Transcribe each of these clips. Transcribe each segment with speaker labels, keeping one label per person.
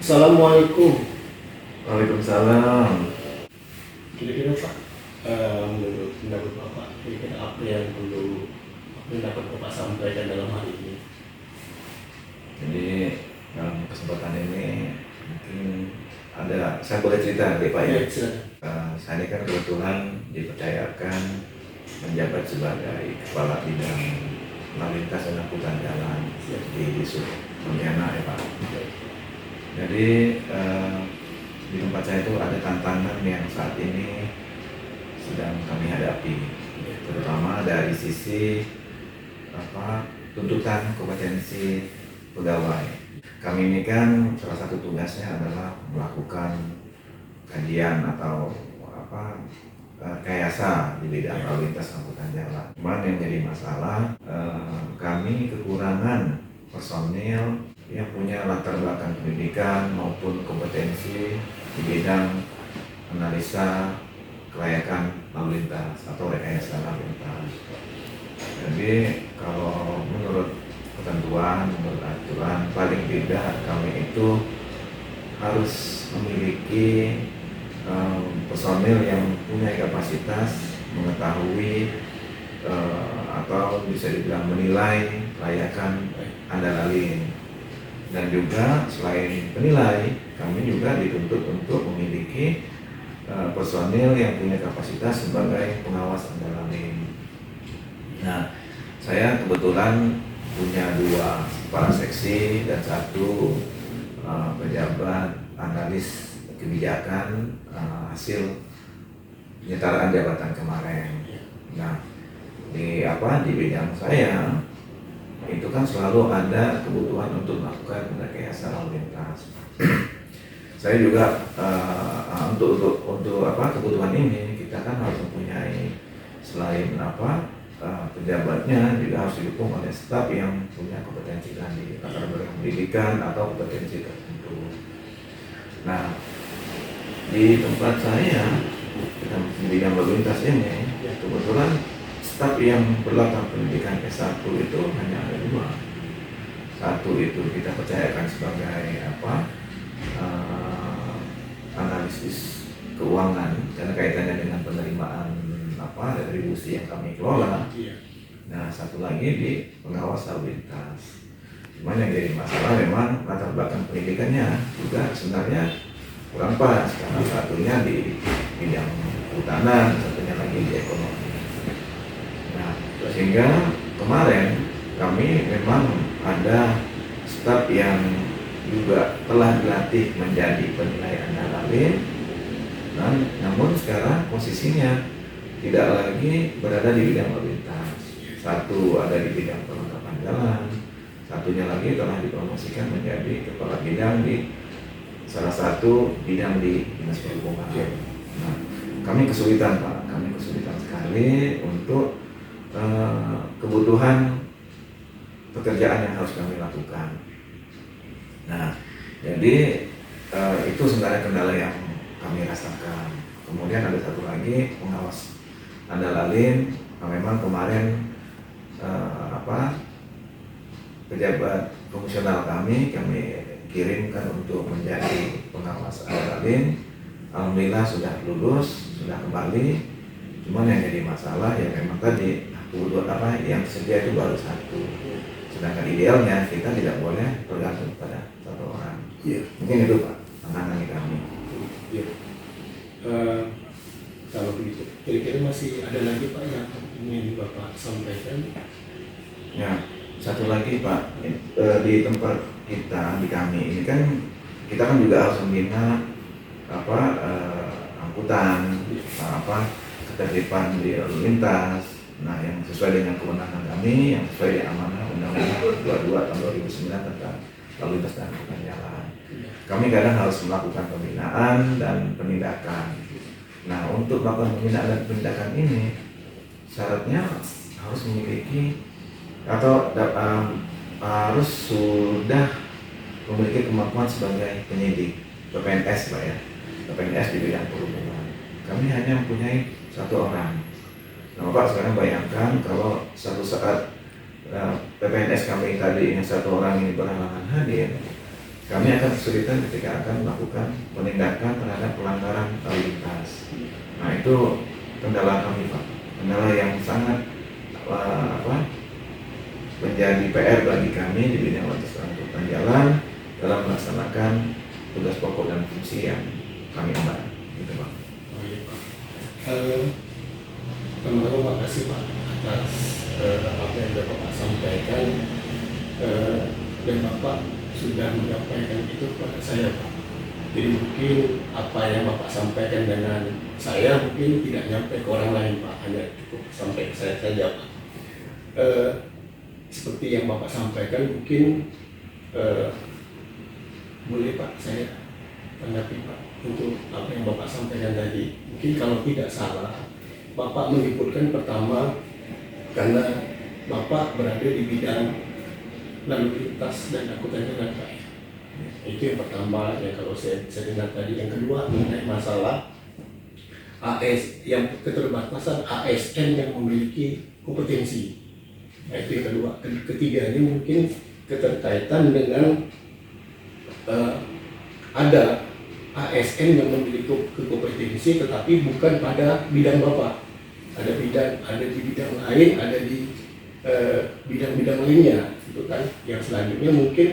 Speaker 1: Assalamualaikum.
Speaker 2: Waalaikumsalam.
Speaker 1: Kira-kira Pak, menurut pendapat Bapak, kira-kira apa yang dapat Bapak sampaikan dalam hal ini?
Speaker 2: Jadi dalam kesempatan ini mungkin saya boleh cerita deh Pak ya.
Speaker 1: Silakan.
Speaker 2: Saya ini kan kebetulan dipercayakan menjabat sebagai Kepala Bidang Lalu Lintas dan Angkutan Jalan di Disub Pontianak ya Pak. Jadi di tempat saya itu ada tantangan yang saat ini sedang kami hadapi, terutama dari sisi tuntutan kompetensi pegawai. Kami ini kan salah satu tugasnya adalah melakukan kajian atau rekayasa di bidang lalu lintas angkutan jalan. Cuman yang jadi masalah, kami kekurangan personil yang punya latar belakang pendidikan maupun kompetensi di bidang analisa kelayakan lalu lintas atau rekayasa lalu lintas. Jadi kalau menurut ketentuan, menurut aturan, paling tidak kami itu harus memiliki personil yang punya kapasitas mengetahui atau bisa dibilang menilai kelayakan andalalin. Dan juga selain penilai, kami juga dituntut untuk memiliki personil yang punya kapasitas sebagai pengawas andalalin. Nah, saya kebetulan punya 2 kepala seksi dan 1 pejabat analis kebijakan hasil penyetaraan jabatan kemarin. Nah, di bidang saya itu kan selalu ada kebutuhan untuk melakukan rekayasa lalu lintas. Saya juga untuk kebutuhan ini kita kan harus mempunyai selain pejabatnya juga harus didukung oleh staf yang punya kompetensi tadi, latar belakang pendidikan atau kompetensi tertentu. Nah, di tempat saya di bidang lalu lintas ini kebetulan staf yang berlatar pendidikan S1 itu hanya ada 2. 1 itu kita percayakan sebagai analisis keuangan karena kaitannya dengan penerimaan retribusi yang kami kelola. Nah, 1 lagi di pengawas lalu lintas. Cuman yang jadi masalah memang latar belakang pendidikannya juga sebenarnya kurang pas karena satunya di bidang kehutanan, satunya lagi di ekonomi. Nah, sehingga kemarin kami memang ada staf yang juga telah dilatih menjadi penilai andalalin, dan namun sekarang posisinya tidak lagi berada di bidang lalu lintas. 1 ada di bidang perlengkapan jalan, 1-nya lagi telah dipromosikan menjadi kepala bidang di salah satu bidang di Dinas Perhubungan. Nah, kami kesulitan Pak, sekali untuk kebutuhan pekerjaan yang harus kami lakukan. Nah, jadi itu sebenarnya kendala yang kami rasakan. Kemudian ada 1 lagi pengawas andalalin. Memang kemarin pejabat fungsional kami kirimkan untuk menjadi pengawas andalalin. Alhamdulillah sudah lulus, sudah kembali. Cuman yang jadi masalah ya memang tadi yang tersedia itu baru 1. Sedangkan idealnya kita tidak boleh bergantung pada 1 orang. Mungkin itu Pak tantangan kami.
Speaker 1: Kalau begitu, kira-kira masih ada lagi Pak yang ingin Bapak sampaikan?
Speaker 2: Ya, 1 lagi Pak, di tempat kita, di kami ini kan kita kan juga harus membina angkutan, ketertiban di lalu lintas. Nah, yang sesuai dengan kewenangan kami, yang sesuai dengan amanah Undang-Undang 22 tahun 2009 tentang lalu lintas dan angkutan jalan. Kami kadang harus melakukan pembinaan dan penindakan. Nah, untuk melakukan pembinaan dan penindakan ini syaratnya harus memiliki atau harus sudah memiliki kemampuan sebagai penyidik PPNS Pak ya, PPNS di bidang perhubungan. Kami hanya mempunyai 1 orang. Nah, Bapak sekarang bayangkan kalau suatu saat PPNS kami tadi yang 1 orang ini berhalangan hadir, kami akan kesulitan ketika akan melakukan penindakan terhadap pelanggaran lalu lintas. Nah itu kendala kami Pak, kendala yang sangat menjadi PR bagi kami di bidang latas angkutan jalan dalam melaksanakan tugas pokok dan fungsi yang kami emban. Gitu Pak.
Speaker 1: Oh iya Pak. Teman-teman makasih Pak atas apa yang Bapak sampaikan, dan Bapak sudah menyampaikan itu kepada saya Pak. Jadi mungkin apa yang Bapak sampaikan dengan saya mungkin tidak nyampe ke orang lain Pak, hanya cukup sampai ke saya saja Pak. Seperti yang Bapak sampaikan mungkin boleh Pak saya tanggapi Pak untuk apa yang Bapak sampaikan tadi. Mungkin kalau tidak salah Bapak menyebutkan pertama karena Bapak berada di bidang lalu lintas dan angkutan jalan Pak. Itu yang pertama ya, kalau saya dengar tadi. Yang kedua mengenai masalah AS yang keterbatasan ASN yang memiliki kompetensi. Nah, itu yang kedua. Ketiga ini mungkin keterkaitan dengan ada ASN yang memiliki kompetensi tetapi bukan pada bidang Bapak. Ada di bidang lain, ada di bidang-bidang lainnya, gitu kan. Yang selanjutnya mungkin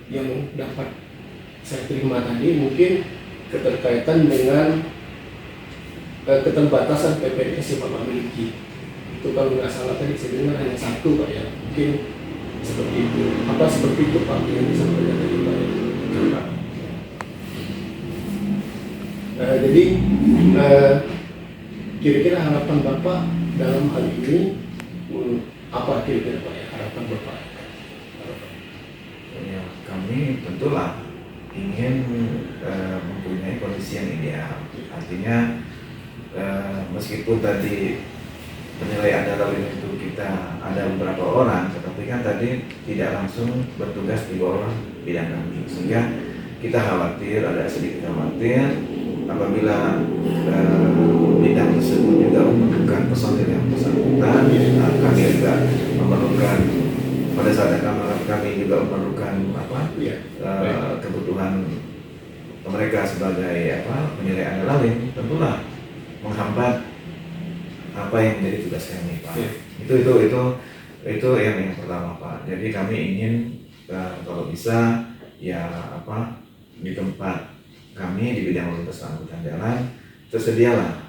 Speaker 1: yang dapat saya terima tadi mungkin keterkaitan dengan keterbatasan PPNS yang Bapak miliki. Itu kalau nggak salah tadi saya dengar hanya satu Pak ya, mungkin seperti itu. Apa seperti itu Pak yang disampaikan tadi Pak ya? Jadi kira-kira harapan Bapak dalam hal ini apa kira-kira Pak ya, harapan Bapak?
Speaker 2: Ya, kami tentulah ingin mempunyai kondisi yang ideal. Artinya meskipun tadi penilaian lalu lintas itu kita ada beberapa orang, tetapi kan tadi tidak langsung bertugas di bawah bidang kami, sehingga kita khawatir, ada sedikit khawatir apabila bidang tersebut juga memerlukan personil yang bersangkutan. Kami juga memerlukan pada saat kami juga memerlukan kebutuhan mereka sebagai penilaian lalu, tentulah menghambat apa yang menjadi tugas kami Pak. Itu yang pertama Pak. Jadi kami ingin kalau bisa ya di tempat kami di bidang lalu lintas angkutan jalan tersedialah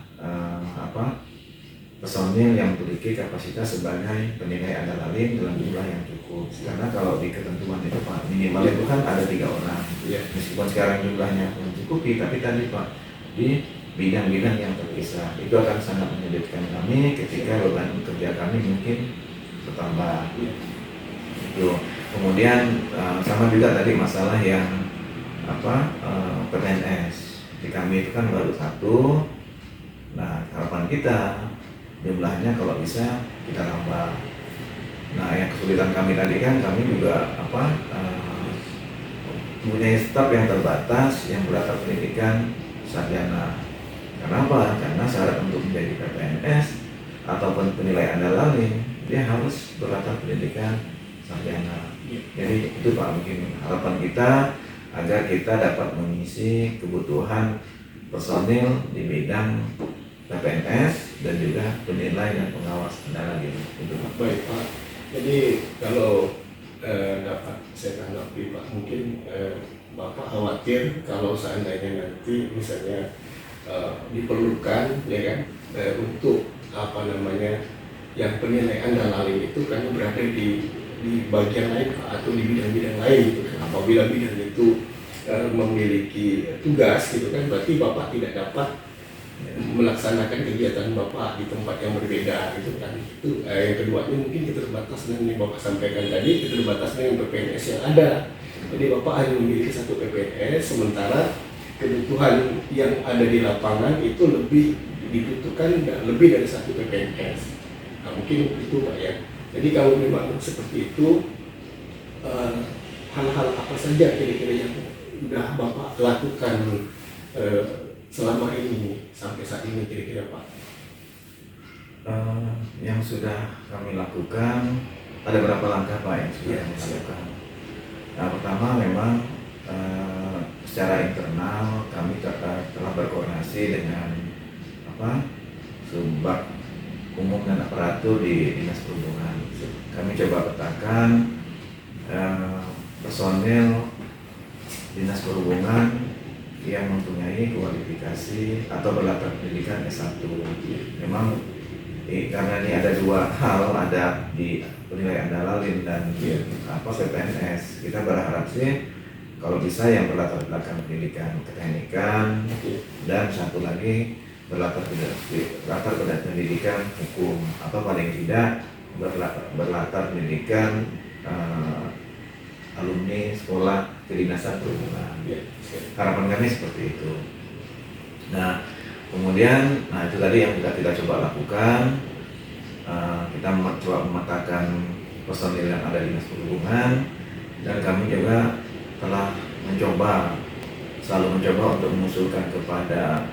Speaker 2: personil yang memiliki kapasitas sebagai penilai adrenalin dalam jumlah yang cukup. Karena kalau di ketentuan itu Pak, minimal itu kan ada 3 orang. Meskipun sekarang jumlahnya mencukupi, tapi tadi Pak di bidang-bidang yang terpisah itu akan sangat menyulitkan kami ketika beban kerja kami mungkin bertambah. Itu. Kemudian sama juga tadi masalah yang PNS di kami itu kan baru 1. Nah harapan kita jumlahnya kalau bisa kita tambah. Nah yang kesulitan kami tadi kan kami juga mempunyai staf yang terbatas yang berlatar pendidikan sarjana. Kenapa? Karena syarat untuk menjadi PPNS ataupun penilai andalane dia harus berlatar pendidikan sarjana. Jadi itu Pak mungkin harapan kita agar kita dapat mengisi kebutuhan personil di bidang PPNS dan juga penilai dan pengawas andalane. Itu Pak.
Speaker 1: Baik Pak. Jadi kalau dapat saya tanggapi Pak, mungkin Bapak khawatir kalau seandainya nanti misalnya diperlukan ya kan untuk yang penilaian andalane itu kan berada di bagian lain Pak, atau di bidang-bidang lain gitu kan. Apabila bidang itu memiliki tugas gitu kan, berarti Bapak tidak dapat melaksanakan kegiatan Bapak di tempat yang berbeda gitu kan. Itu yang keduanya mungkin keterbatasan yang Bapak sampaikan tadi, keterbatasan dengan PPNS yang ada. Jadi Bapak hanya memiliki 1 PPNS, sementara kebutuhan yang ada di lapangan itu lebih dibutuhkan lebih dari 1 PPNS. Nah mungkin itu Pak ya. Jadi kalau memang seperti itu, hal-hal apa saja kira-kira yang sudah Bapak lakukan selama ini sampai saat ini kira-kira Pak?
Speaker 2: Yang sudah kami lakukan ada beberapa langkah Pak yang sudah kami lakukan. Nah, pertama memang secara internal kami telah berkoordinasi dengan Subbag Umum dan Aparatur di Dinas Perhubungan. Kami coba petakan personel Dinas Perhubungan yang mempunyai kualifikasi atau berlatar pendidikan S1. Memang karena ini ada dua hal, ada di penilaian Dalalin dan PPNS. Kita berharap sih kalau bisa yang berlatar belakang pendidikan keteknikan dan satu lagi berlatar pendidikan hukum atau paling tidak berlatar pendidikan alumni sekolah kedinasan perhubungan. Harapan kami seperti itu. Nah, kemudian, itu tadi yang kita coba lakukan. Kita coba memetakan personil yang ada di Dinas Perhubungan, dan kami juga telah selalu mencoba untuk mengusulkan kepada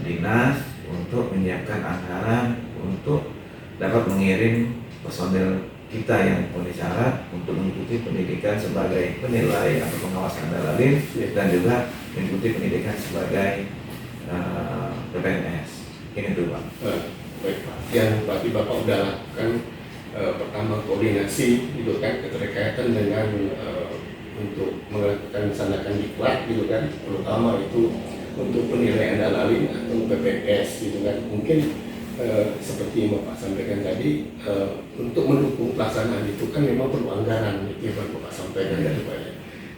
Speaker 2: dinas untuk menyiapkan anggaran untuk dapat mengirim personil kita yang memenuhi syarat untuk mengikuti pendidikan sebagai penilai atau pengawas Dalalin dan juga mengikuti pendidikan sebagai PPNS. Ini tuh Pak.
Speaker 1: Baik Pak. Yang berarti Bapak udah lakukan pertama koordinasi gitu kan, keterkaitan dengan untuk melaksanakan diklat gitu kan, terutama itu untuk penilaian Dalalin atau PPNS gitu kan. Mungkin seperti yang Bapak sampaikan tadi, untuk mendukung pelaksanaan itu kan memang perlu anggaran, yang Bapak sampaikan tadi Pak.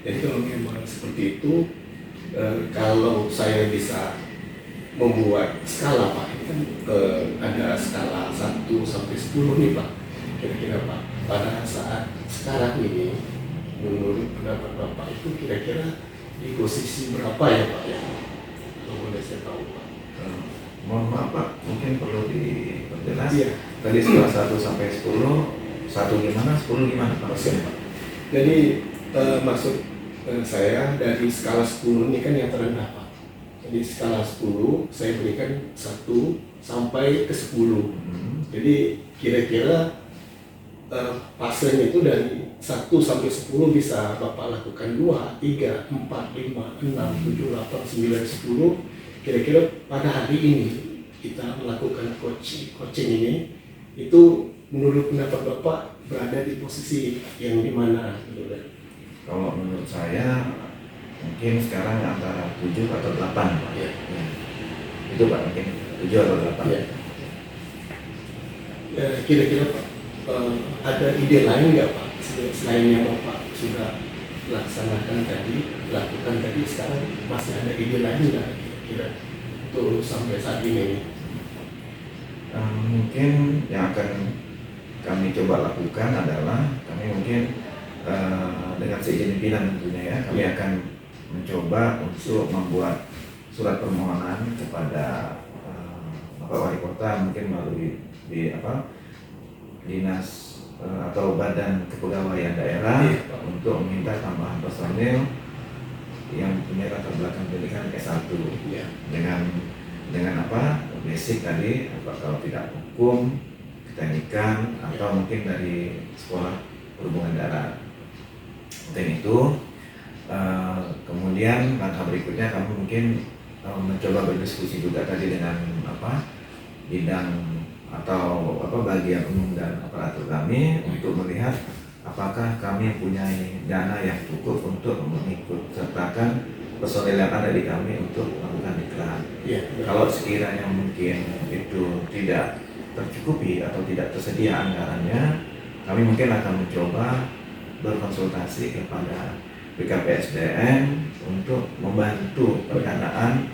Speaker 1: Jadi kalau memang seperti itu, kalau saya bisa membuat skala Pak, ini kan ada skala 1 sampai 10 nih Pak. Kira-kira Pak, pada saat sekarang ini, menurut pendapat Bapak itu kira-kira di posisi berapa ya Pak ya? Kalau boleh saya tahu Pak.
Speaker 2: Mohon maaf Pak, mungkin perlu diperjelas.
Speaker 1: Iya.
Speaker 2: Tadi skala 1 sampai 10, 1 gimana, 10 gimana Pak?
Speaker 1: Pak. Jadi maksud saya dari skala 10 ini kan yang terendah Pak. Jadi skala 10 saya berikan 1 sampai ke 10. Jadi kira-kira fasenya itu dari 1 sampai 10 bisa Bapak lakukan 2, 3, 4, 5, 6, 7, 8, 9, 10. Kira-kira pada hari ini kita melakukan coaching ini, itu menurut pendapat Bapak berada di posisi yang di mana?
Speaker 2: Kalau menurut saya mungkin sekarang antara 7 atau 8 Pak.
Speaker 1: Ya.
Speaker 2: Itu Pak, mungkin 7 atau 8.
Speaker 1: Ya. Kira-kira Pak, ada ide lain nggak Pak selain yang Bapak sudah laksanakan tadi, lakukan tadi, sekarang masih ada ide lain nggak kira-kira untuk sampai saat ini?
Speaker 2: Mungkin yang akan kami coba lakukan adalah kami mungkin dengan seizin pimpinan tentunya ya, kami akan mencoba untuk membuat surat permohonan kepada Bapak Wali Kota, mungkin melalui dinas atau badan kepegawaian daerah untuk meminta tambahan personil yang punya latar belakang pendidikan S1 dengan basic tadi, kalau tidak hukum, keteknikan, atau mungkin dari sekolah perhubungan darat. Dan itu kemudian langkah berikutnya kami mungkin mencoba berdiskusi juga tadi dengan bidang atau bagian umum dan aparatur kami untuk melihat apakah kami punya dana yang cukup untuk mengikut sertakan personil yang ada di kami untuk melakukan iklan. Kalau sekiranya mungkin itu tidak tercukupi atau tidak tersedia anggarannya, kami mungkin akan mencoba berkonsultasi kepada BKPSDM untuk membantu pendanaan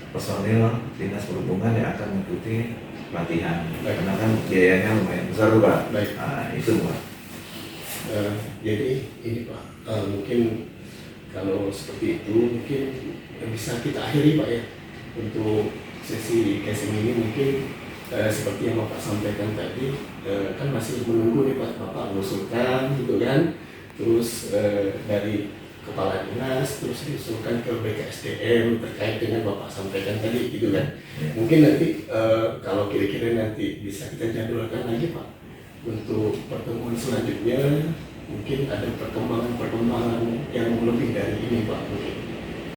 Speaker 2: personil Dinas Perhubungan yang akan mengikuti pelatihan. Karena kan biayanya lumayan besar Pak. Itu Pak.
Speaker 1: Jadi ini Pak, mungkin kalau seperti itu mungkin bisa kita akhiri Pak ya untuk sesi casing ini. Mungkin seperti yang Bapak sampaikan tadi, kan masih menunggu nih Pak, Bapak mengusulkan gitu kan, terus dari kepala dinas terus diusulkan ke BKSDM terkait dengan Bapak sampaikan tadi gitu kan. Mungkin nanti kalau kira-kira nanti bisa kita jadwalkan lagi Pak untuk pertemuan selanjutnya mungkin ada perkembangan-perkembangan yang lebih dari ini Pak mungkin.